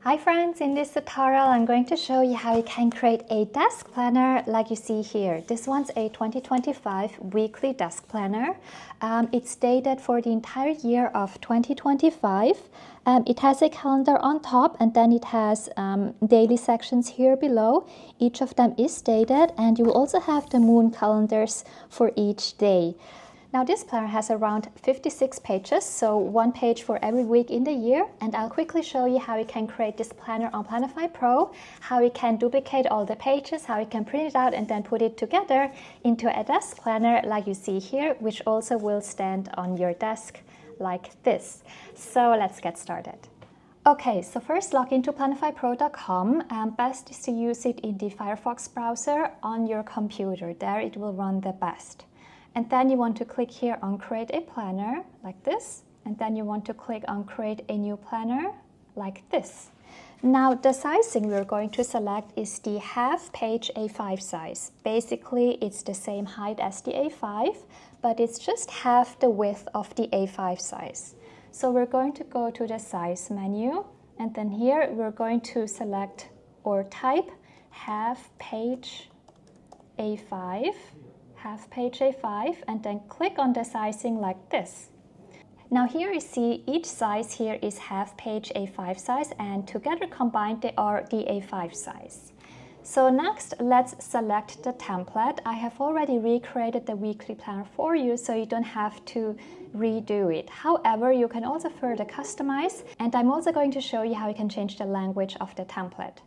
Hi friends, in this tutorial I'm going to show you how you can create a desk planner like you see here. This one's a 2025 weekly desk planner. It's dated for the entire year of 2025. It has a calendar on top and then it has daily sections here below. Each of them is dated and you will also have the moon calendars for each day. Now this planner has around 56 pages, so one page for every week in the year, and I'll quickly show you how you can create this planner on Planify Pro, how you can duplicate all the pages, how you can print it out and then put it together into a desk planner like you see here, which also will stand on your desk like this. So let's get started. Okay, so first log into planifypro.com. Best is to use it in the Firefox browser on your computer. There it will run the best. And then you want to click here on create a planner like this, and then you want to click on create a new planner like this. Now the sizing we're going to select is the half page A5 size. Basically it's the same height as the A5, but it's just half the width of the A5 size. So we're going to go to the size menu, and then here we're going to select or type half page A5, and then click on the sizing like this. Now here you see each size here is half page A5 size, and together combined they are the A5 size. So next let's select the template. I have already recreated the weekly planner for you, so you don't have to redo it. However, you can also further customize, and I'm also going to show you how you can change the language of the template.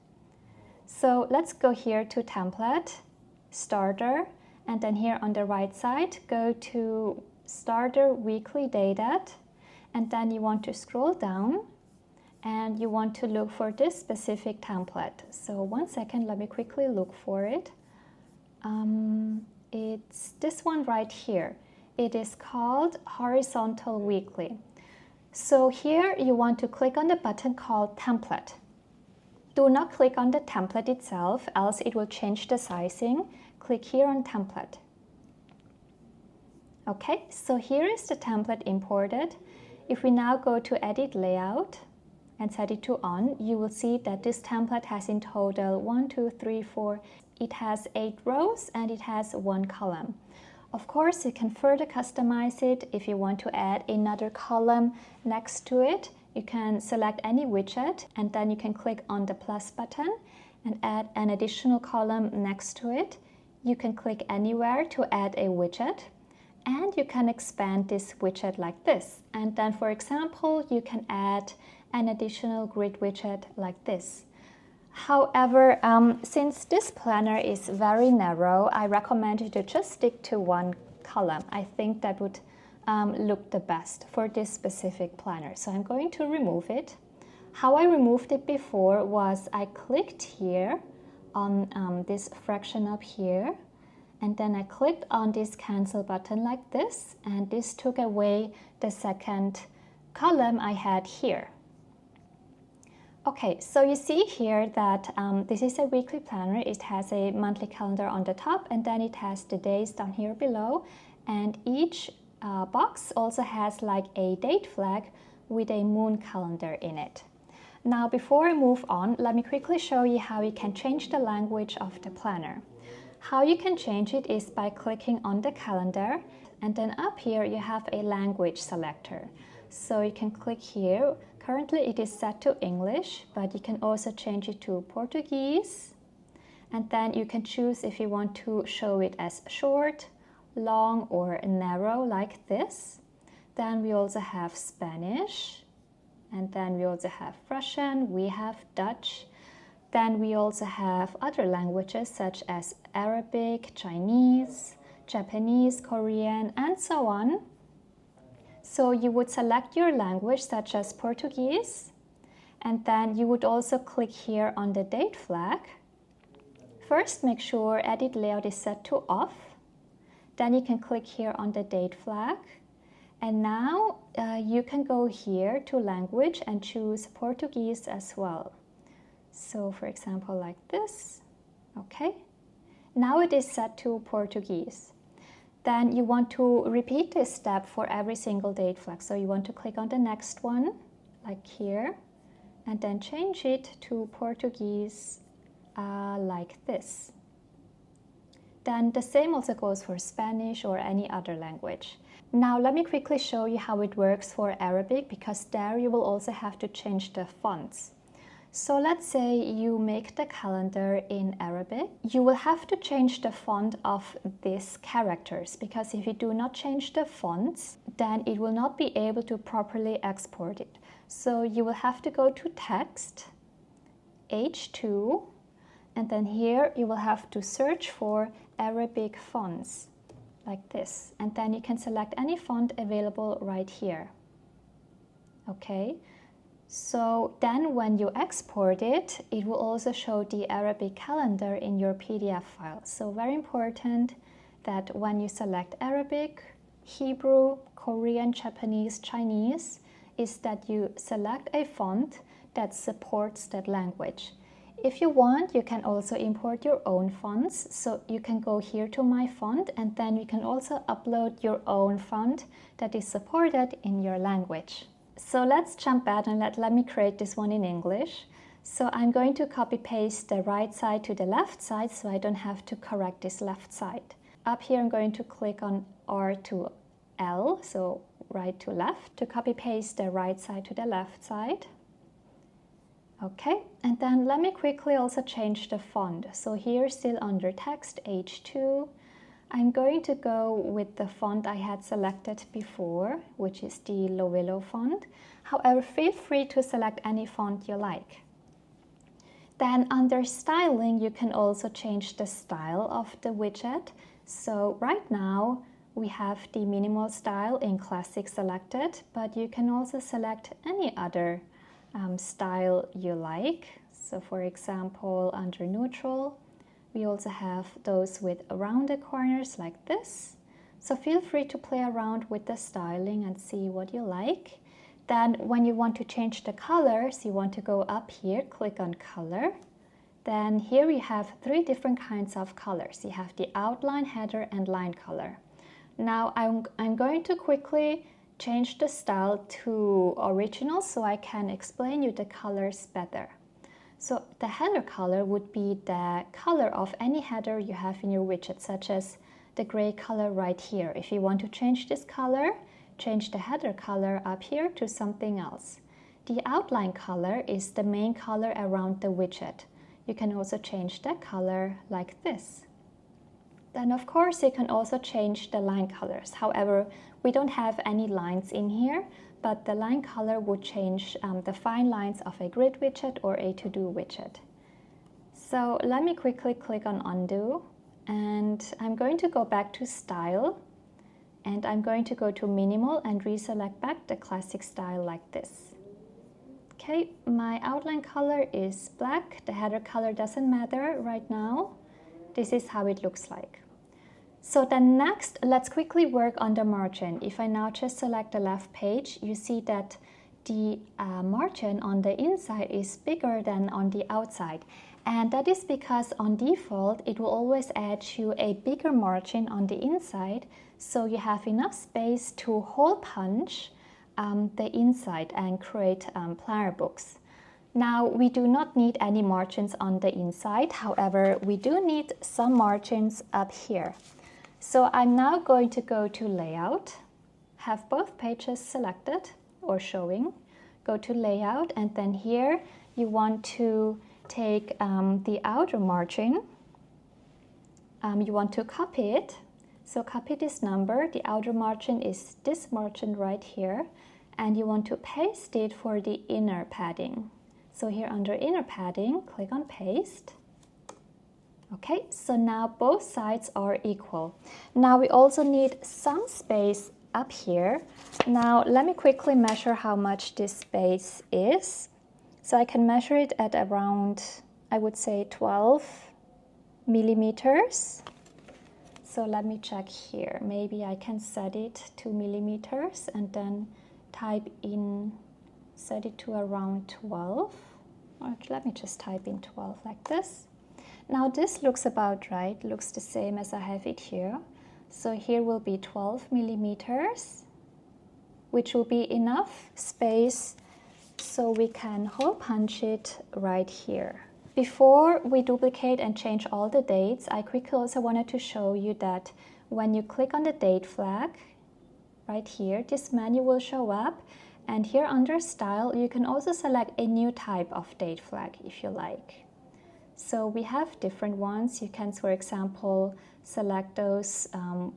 So let's go here to template, starter, and then here on the right side, go to starter weekly dated, and then you want to scroll down and you want to look for this specific template. So one second, let me quickly look for it. It's this one right here. It is called horizontal weekly. So here you want to click on the button called template. Do not click on the template itself, else it will change the sizing. Click here on template. Okay, so here is the template imported. If we now go to edit layout and set it to on, you will see that this template has in total 1, 2, 3, 4. It has 8 rows and it has 1 column. Of course, you can further customize it. If you want to add another column next to it, you can select any widget and then you can click on the plus button and add an additional column next to it. You can click anywhere to add a widget, and you can expand this widget like this. And then, for example, you can add an additional grid widget like this. However, since this planner is very narrow, I recommend you to just stick to one column. I think that would look the best for this specific planner. So I'm going to remove it. How I removed it before was I clicked here on this fraction up here, and then I clicked on this cancel button like this, and this took away the second column I had here. Okay, so you see here that this is a weekly planner. It has a monthly calendar on the top, and then it has the days down here below, and each box also has like a date flag with a moon calendar in it. Now before I move on, let me quickly show you how you can change the language of the planner. How you can change it is by clicking on the calendar, and then up here you have a language selector. So you can click here. Currently it is set to English, but you can also change it to Portuguese, and then you can choose if you want to show it as short, long or narrow like this. Then we also have Spanish, and then we also have Russian, we have Dutch. Then we also have other languages such as Arabic, Chinese, Japanese, Korean, and so on. So you would select your language such as Portuguese, and then you would also click here on the date flag. First, make sure edit layout is set to off. Then you can click here on the date flag. And now you can go here to language and choose Portuguese as well. So for example like this. Okay, now it is set to Portuguese. Then you want to repeat this step for every single date flag. So you want to click on the next one like here, and then change it to Portuguese like this. Then the same also goes for Spanish or any other language. Now let me quickly show you how it works for Arabic, because there you will also have to change the fonts. So let's say you make the calendar in Arabic. You will have to change the font of these characters, because if you do not change the fonts, then it will not be able to properly export it. So you will have to go to Text, H2, and then here you will have to search for Arabic fonts, like this. And then you can select any font available right here. Okay. So then when you export it, it will also show the Arabic calendar in your PDF file. So very important that when you select Arabic, Hebrew, Korean, Japanese, Chinese, is that you select a font that supports that language. If you want, you can also import your own fonts. So you can go here to My Font, and then you can also upload your own font that is supported in your language. So let's jump back and let me create this one in English. So I'm going to copy paste the right side to the left side so I don't have to correct this left side. Up here I'm going to click on R to L, so right to left, to copy paste the right side to the left side. Okay, and then let me quickly also change the font. So here still under Text, H2, I'm going to go with the font I had selected before, which is the Lovelo font. However, feel free to select any font you like. Then under styling, you can also change the style of the widget. So right now we have the minimal style in classic selected, but you can also select any other style you like. So for example, under neutral, we also have those with rounded corners like this. So feel free to play around with the styling and see what you like. Then when you want to change the colors, you want to go up here, click on color. Then here we have 3 different kinds of colors. You have the outline, header, and line color. Now I'm going to quickly change the style to original so I can explain you the colors better. So the header color would be the color of any header you have in your widget, such as the gray color right here. If you want to change this color, change the header color up here to something else. The outline color is the main color around the widget. You can also change that color like this. Then of course you can also change the line colors. However, we don't have any lines in here, but the line color would change the fine lines of a grid widget or a to-do widget. So let me quickly click on undo, and I'm going to go back to style, and I'm going to go to minimal and reselect back the classic style like this. Okay, my outline color is black, the header color doesn't matter right now. This is how it looks like. So then next, let's quickly work on the margin. If I now just select the left page, you see that the margin on the inside is bigger than on the outside. And that is because on default, it will always add you a bigger margin on the inside, so you have enough space to hole punch the inside and create planner books. Now, we do not need any margins on the inside. However, we do need some margins up here. So I'm now going to go to Layout, have both pages selected or showing, go to Layout, and then here you want to take the outer margin, you want to copy it. So copy this number, the outer margin is this margin right here, and you want to paste it for the inner padding. So here under inner padding, click on paste. Okay, so now both sides are equal. Now we also need some space up here. Now let me quickly measure how much this space is. So I can measure it at around, I would say 12 millimeters. So let me check here. Maybe I can set it to millimeters and then type in, set it to around 12. Or let me just type in 12 like this. Now this looks about right, looks the same as I have it here. So here will be 12 millimeters, which will be enough space so we can hole punch it right here. Before we duplicate and change all the dates, I quickly also wanted to show you that when you click on the date flag right here, this menu will show up, and here under style you can also select a new type of date flag if you like. So we have different ones. You can, for example, select those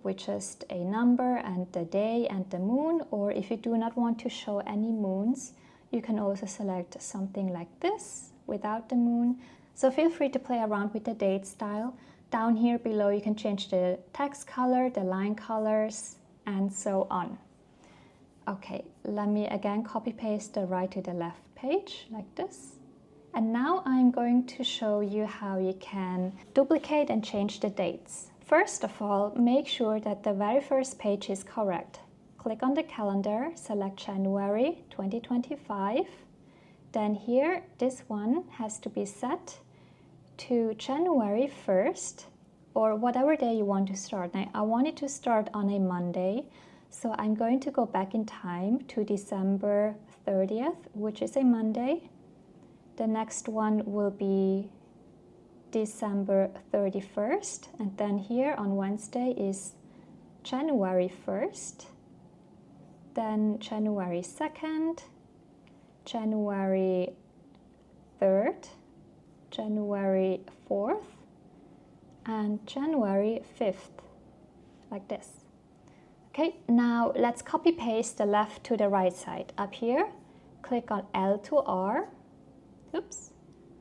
with just a number and the day and the moon, or if you do not want to show any moons, you can also select something like this without the moon. So feel free to play around with the date style. Down here below you can change the text color, the line colors, and so on. Okay, let me again copy paste the right to the left page like this. And now I'm going to show you how you can duplicate and change the dates. First of all, make sure that the very first page is correct. Click on the calendar, select January 2025. Then here, this one has to be set to January 1st, or whatever day you want to start. Now, I want it to start on a Monday, so I'm going to go back in time to December 30th, which is a Monday. The next one will be December 31st, and then here on Wednesday is January 1st, then January 2nd, January 3rd, January 4th, and January 5th, like this. Okay, now let's copy paste the left to the right side. Up here, click on L to R. Oops.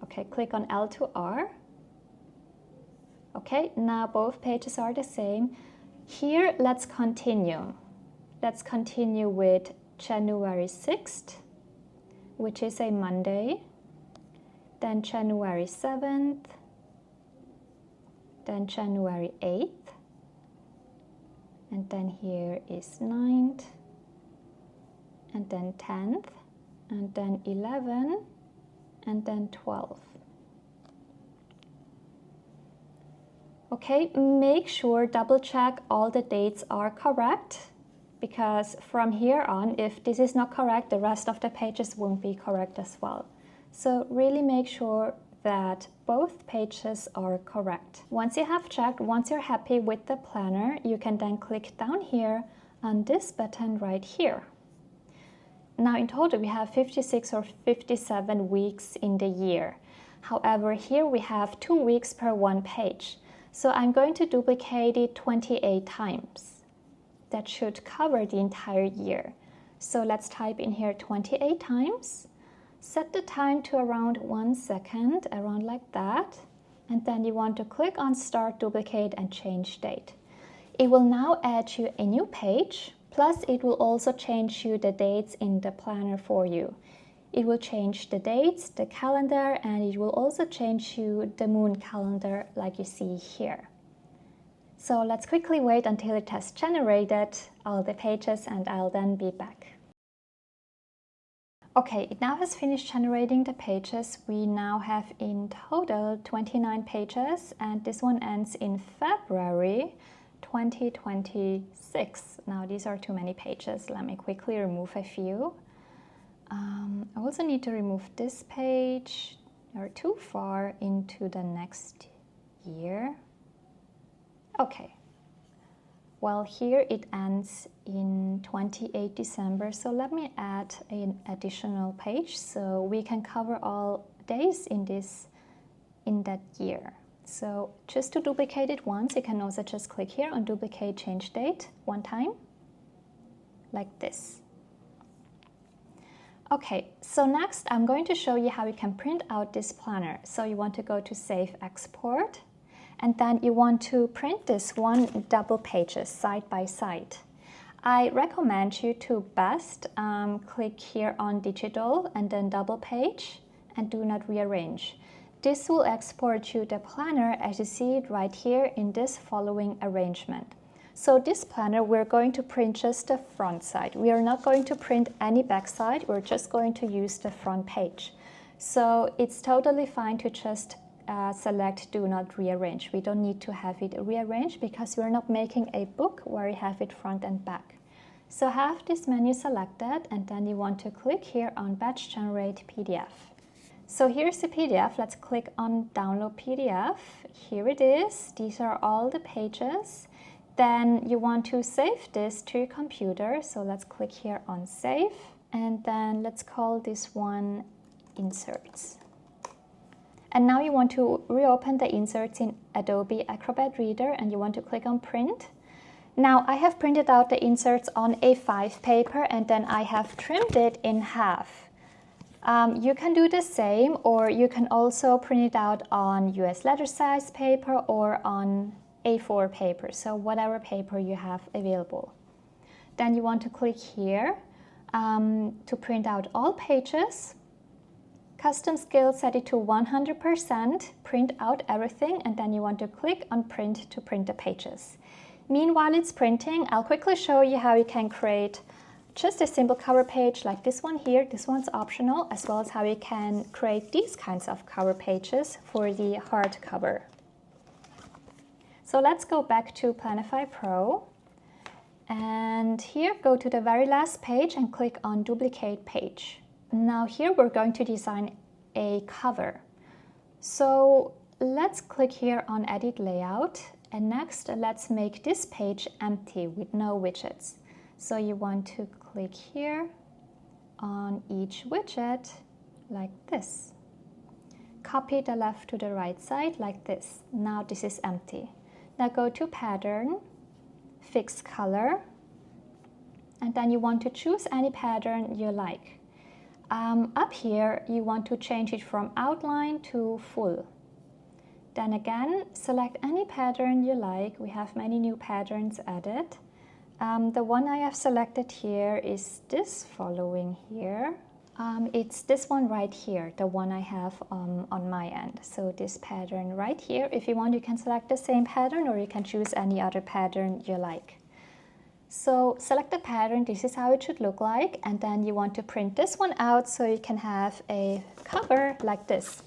Okay, click on L to R. Okay, now both pages are the same. Here, let's continue. Let's continue with January 6th, which is a Monday. Then January 7th. Then January 8th. And then here is 9th. And then 10th. And then 11th. And then 12. Okay, make sure, double check all the dates are correct, because from here on, if this is not correct, the rest of the pages won't be correct as well. So really make sure that both pages are correct. Once you have checked, once you're happy with the planner, you can then click down here on this button right here. Now in total we have 56 or 57 weeks in the year. However, here we have 2 weeks per one page. So I'm going to duplicate it 28 times. That should cover the entire year. So let's type in here 28 times. Set the time to around 1 second, around like that. And then you want to click on Start Duplicate and Change Date. It will now add you a new page. Plus, it will also change you the dates in the planner for you. It will change the dates, the calendar, and it will also change you the moon calendar like you see here. So let's quickly wait until it has generated all the pages, and I'll then be back. Okay, it now has finished generating the pages. We now have in total 29 pages, and this one ends in February 2026. Now these are too many pages. Let me quickly remove a few. I also need to remove this page. They're too far into the next year. Okay. Well, here it ends in 28 December. So let me add an additional page so we can cover all days in that year. So just to duplicate it once, you can also just click here on Duplicate Change Date one time, like this. Okay, so next I'm going to show you how you can print out this planner. So you want to go to Save Export, and then you want to print this one double pages side by side. I recommend you to best click here on Digital and then Double Page and do not rearrange. This will export you the planner as you see it right here in this following arrangement. So this planner, we're going to print just the front side. We are not going to print any back side. We're just going to use the front page. So it's totally fine to just select Do Not Rearrange. We don't need to have it rearranged because we're not making a book where you have it front and back. So have this menu selected, and then you want to click here on Batch Generate PDF. So here's the PDF. Let's click on Download PDF. Here it is. These are all the pages. Then you want to save this to your computer. So let's click here on Save. And then let's call this one Inserts. And now you want to reopen the inserts in Adobe Acrobat Reader, and you want to click on Print. Now I have printed out the inserts on A5 paper, and then I have trimmed it in half. You can do the same, or you can also print it out on US letter size paper or on A4 paper, so whatever paper you have available. Then you want to click here to print out all pages. Custom scale, set it to 100%, print out everything, and then you want to click on Print to print the pages. Meanwhile it's printing, I'll quickly show you how you can create just a simple cover page like this one here. This one's optional, as well as how you can create these kinds of cover pages for the hardcover. So let's go back to Planify Pro, and here go to the very last page and click on Duplicate Page. Now here we're going to design a cover. So let's click here on Edit Layout, and next let's make this page empty with no widgets. So you want to click here on each widget like this. Copy the left to the right side like this. Now this is empty. Now go to Pattern, Fix Color, and then you want to choose any pattern you like. Up here you want to change it from outline to full. Then again, select any pattern you like. We have many new patterns added. The one I have selected here is this following here. It's this one right here, the one I have on my end. So this pattern right here. If you want, you can select the same pattern, or you can choose any other pattern you like. So select the pattern, this is how it should look like, and then you want to print this one out so you can have a cover like this.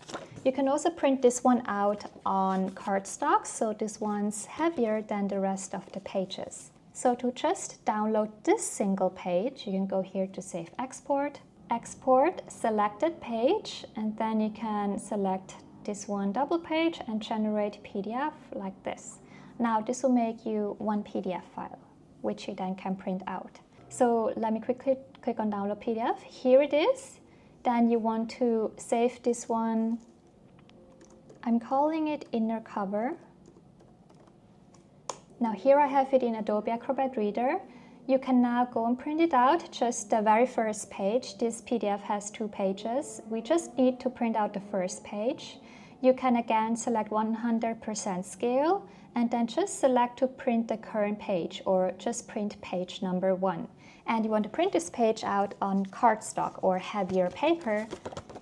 You can also print this one out on cardstock, so this one's heavier than the rest of the pages. So to just download this single page, you can go here to Save Export, Export Selected Page, and then you can select this one double page and generate PDF like this. Now this will make you one PDF file, which you then can print out. So let me quickly click on Download PDF. Here it is. Then you want to save this one. I'm calling it Inner Cover. Now here I have it in Adobe Acrobat Reader. You can now go and print it out, just the very first page. This PDF has 2 pages. We just need to print out the first page. You can again select 100% scale, and then just select to print the current page, or just print page number 1. And you want to print this page out on cardstock or heavier paper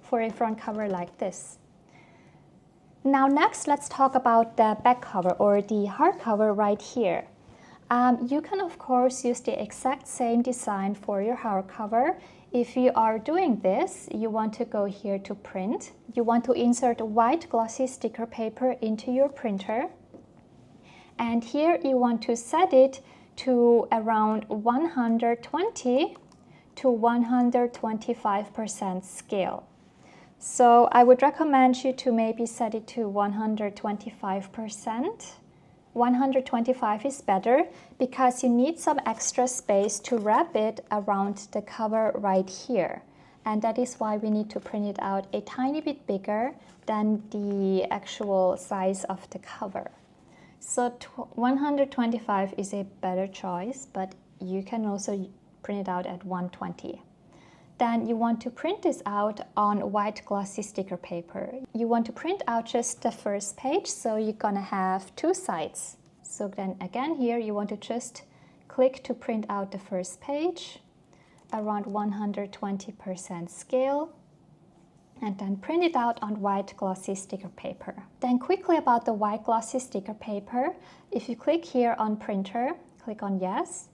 for a front cover like this. Now next, let's talk about the back cover or the hardcover right here. You can of course use the exact same design for your hardcover. If you are doing this, you want to go here to Print. You want to insert white glossy sticker paper into your printer. And here you want to set it to around 120 to 125% scale. So I would recommend you to maybe set it to 125%. 125 is better because you need some extra space to wrap it around the cover right here. And that is why we need to print it out a tiny bit bigger than the actual size of the cover. So 125 is a better choice, but you can also print it out at 120. Then you want to print this out on white glossy sticker paper. You want to print out just the first page, so you're gonna have 2 sides. So then again here you want to just click to print out the first page around 120% scale, and then print it out on white glossy sticker paper. Then quickly about the white glossy sticker paper, if you click here on Printer, click on Yes.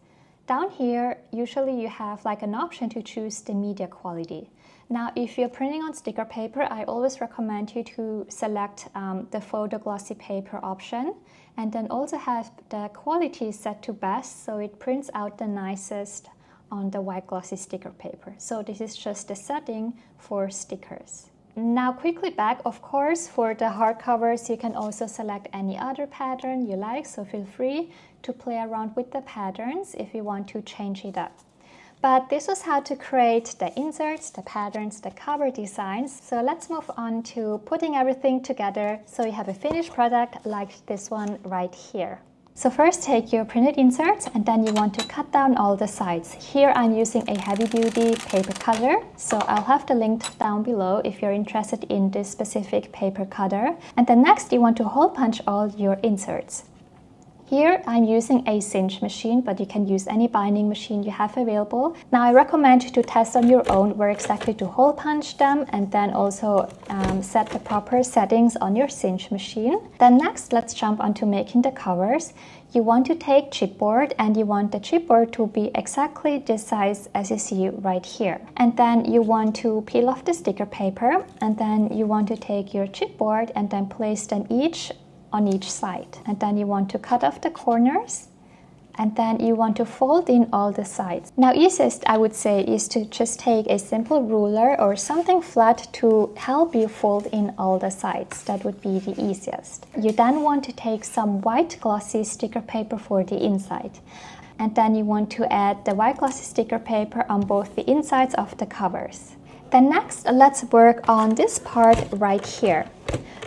Down here, usually you have like an option to choose the media quality. Now, if you're printing on sticker paper, I always recommend you to select the photo glossy paper option, and then also have the quality set to best so it prints out the nicest on the white glossy sticker paper. So this is just the setting for stickers. Now quickly back, of course, for the hardcovers you can also select any other pattern you like, so feel free to play around with the patterns if you want to change it up. But this was how to create the inserts, the patterns, the cover designs. So let's move on to putting everything together so you have a finished product like this one right here. So first take your printed inserts and then you want to cut down all the sides. Here I'm using a heavy duty paper cutter, so I'll have the link down below if you're interested in this specific paper cutter. And then next you want to hole punch all your inserts. Here I'm using a Cinch machine, but you can use any binding machine you have available. Now I recommend to test on your own where exactly to hole punch them and then also set the proper settings on your Cinch machine. Then next let's jump onto making the covers. You want to take chipboard and you want the chipboard to be exactly this size as you see right here. And then you want to peel off the sticker paper and then you want to take your chipboard and then place them each on each side. And then you want to cut off the corners and then you want to fold in all the sides. Now easiest I would say is to just take a simple ruler or something flat to help you fold in all the sides. That would be the easiest. You then want to take some white glossy sticker paper for the inside. And then you want to add the white glossy sticker paper on both the insides of the covers. Then next let's work on this part right here.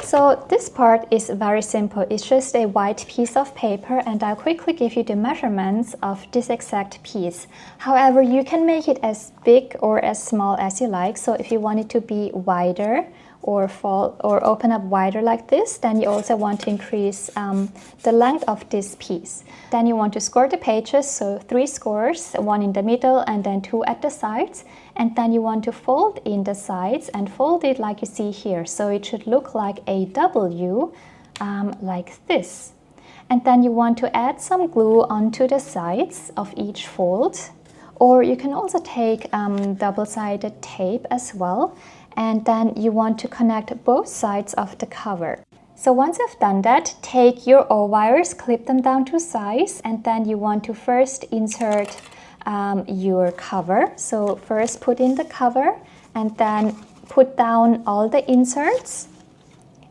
So this part is very simple. It's just a white piece of paper and I'll quickly give you the measurements of this exact piece. However, you can make it as big or as small as you like. So if you want it to be wider or open up wider like this, then you also want to increase the length of this piece. Then you want to score the pages, so 3 scores, 1 in the middle and then 2 at the sides. And then you want to fold in the sides and fold it like you see here. So it should look like a W, like this. And then you want to add some glue onto the sides of each fold. Or you can also take double-sided tape as well. And then you want to connect both sides of the cover. So once you've done that, take your O-wires, clip them down to size, and then you want to first insert your cover. So first put in the cover and then put down all the inserts.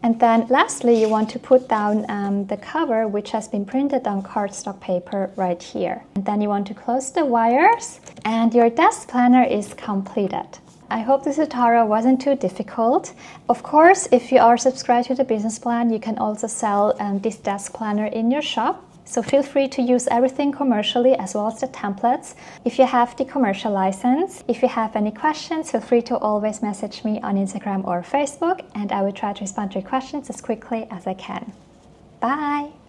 And then lastly, you want to put down the cover which has been printed on cardstock paper right here. And then you want to close the wires and your desk planner is completed. I hope this tutorial wasn't too difficult. Of course, if you are subscribed to the business plan, you can also sell this desk planner in your shop. So feel free to use everything commercially as well as the templates if you have the commercial license. If you have any questions, feel free to always message me on Instagram or Facebook and I will try to respond to your questions as quickly as I can. Bye!